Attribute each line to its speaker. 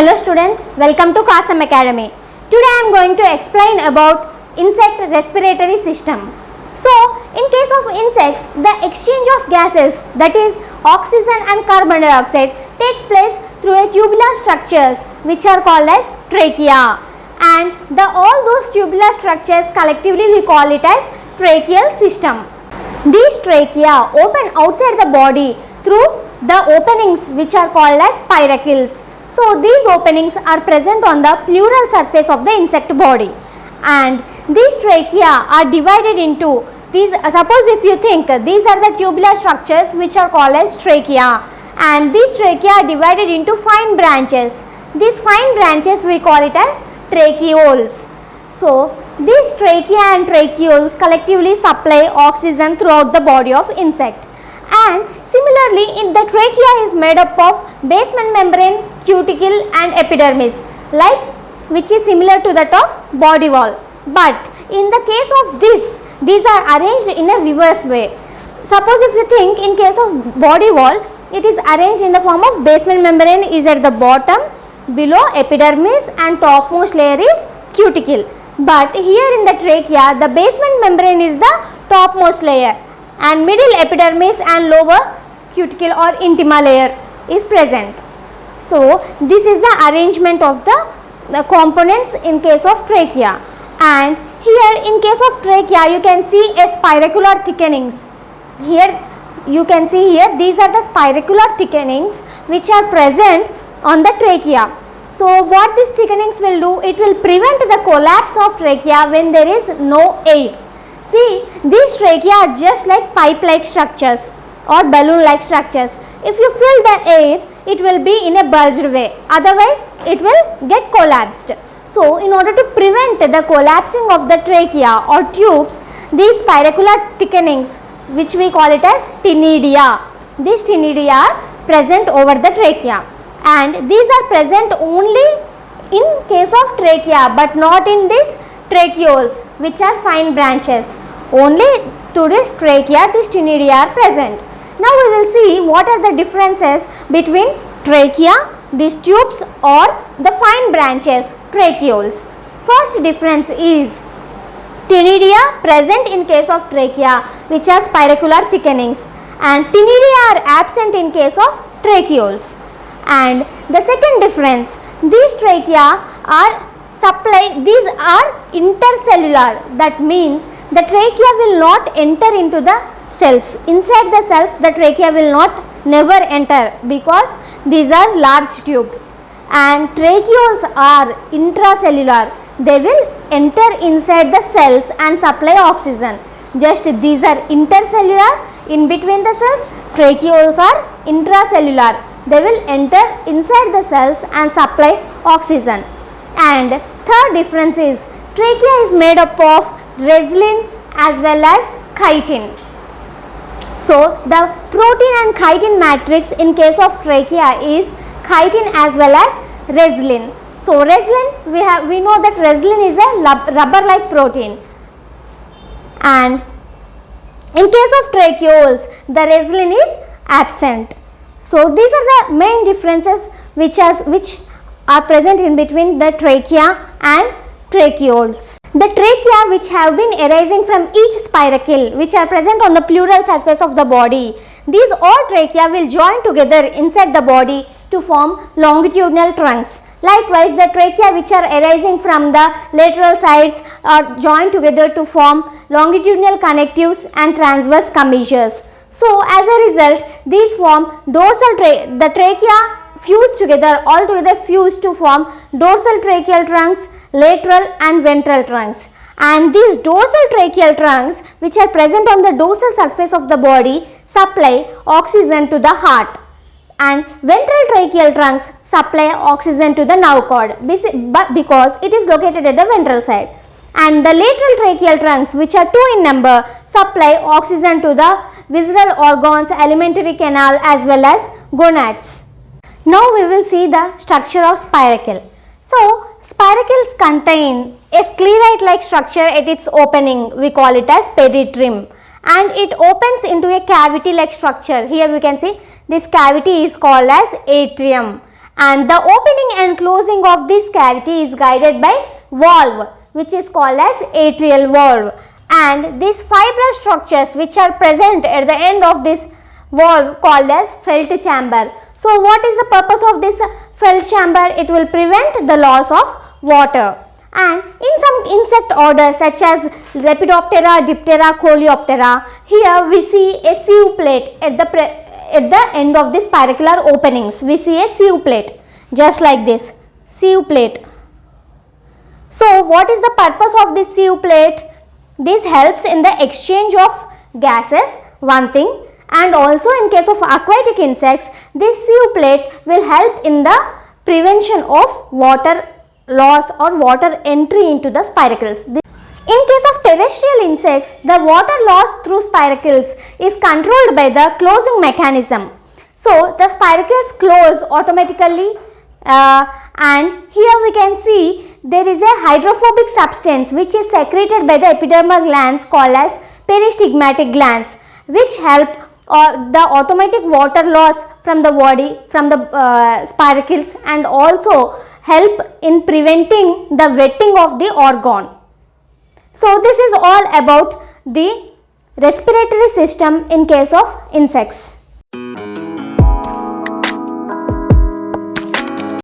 Speaker 1: Hello students, welcome to Kasam Academy. Today I am going to explain about insect respiratory system. So, in case of insects, the exchange of gases, that is oxygen and carbon dioxide, takes place through a tubular structures which are called as trachea, and all those tubular structures collectively we call it as tracheal system. These trachea open outside the body through the openings which are called as spiracles. So, these openings are present on the pleural surface of the insect body, and these trachea are divided into these. Suppose if you think these are the tubular structures which are called as trachea, and these trachea are divided into fine branches. These fine branches we call it as tracheoles. So, these trachea and tracheoles collectively supply oxygen throughout the body of insect. And similarly, the trachea is made up of basement membrane, cuticle and epidermis, which is similar to that of body wall. But in the case of these are arranged in a reverse way. Suppose if you think in case of body wall, it is arranged in the form of basement membrane is at the bottom, below epidermis and topmost layer is cuticle. But here in the trachea, the basement membrane is the topmost layer, and middle epidermis and lower cuticle or intima layer is present. So, this is the arrangement of the components in case of trachea. And here in case of trachea, you can see a spiracular thickenings. Here you can see here these are the spiracular thickenings which are present on the trachea. So, what these thickenings will do? It will prevent the collapse of trachea when there is no air. See, these trachea are just like pipe-like structures or balloon-like structures. If you fill the air, it will be in a bulged way, otherwise it will get collapsed. So, in order to prevent the collapsing of the trachea or tubes, these spiracular thickenings, which we call it as ctenidia, these ctenidia are present over the trachea, and these are present only in case of trachea but not in these tracheoles which are fine branches. Only to this trachea these ctenidia are present. Now we will see what are the differences between trachea, these tubes or the fine branches, tracheoles. First difference is ctenidia present in case of trachea which are spiracular thickenings, and ctenidia are absent in case of tracheoles. And the second difference, these trachea are these are intercellular, that means the trachea will not enter into the cells. Inside the cells the trachea will never enter because these are large tubes, and tracheoles are intracellular. They will enter inside the cells and supply oxygen. Just these are intercellular, in between the cells. Tracheoles are intracellular. They will enter inside the cells and supply oxygen. And third difference is trachea is made up of resin as well as chitin. So, the protein and chitin matrix in case of trachea is chitin as well as resin. So, resin we know that resin is a rubber like protein, and in case of tracheoles the resin is absent. So, these are the main differences which are present in between the trachea and tracheoles. The trachea which have been arising from each spiracle which are present on the pleural surface of the body, these all trachea will join together inside the body to form longitudinal trunks. Likewise, the trachea which are arising from the lateral sides are joined together to form longitudinal connectives and transverse commissures. So, as a result, these form the trachea fuse together, all together fuse to form dorsal tracheal trunks, lateral and ventral trunks. And these dorsal tracheal trunks which are present on the dorsal surface of the body supply oxygen to the heart, and ventral tracheal trunks supply oxygen to the nerve cord, because it is located at the ventral side. And the lateral tracheal trunks, which are 2 in number, supply oxygen to the visceral organs, alimentary canal as well as gonads. Now we will see the structure of spiracle. So, spiracles contain a sclerite like structure at its opening, we call it as peritrym, and it opens into a cavity like structure. Here we can see this cavity is called as atrium, and the opening and closing of this cavity is guided by valve, which is called as atrial valve, and these fibrous structures which are present at the end of this valve called as felt chamber. So what is the purpose of this felt chamber? It will prevent the loss of water. And in some insect orders such as Lepidoptera, Diptera, Coleoptera, here we see a sieve plate at the end of the spiracular openings. We see a sieve plate just like this, sieve plate. So what is the purpose of this sieve plate? This helps in the exchange of gases, one thing, and also in case of aquatic insects, this sieve plate will help in the prevention of water loss or water entry into the spiracles. In case of terrestrial insects, the water loss through spiracles is controlled by the closing mechanism. So the spiracles close automatically, and here we can see there is a hydrophobic substance which is secreted by the epidermal glands called as peristigmatic glands, which help the automatic water loss from the body, from the spiracles, and also help in preventing the wetting of the organ. So this is all about the respiratory system in case of insects.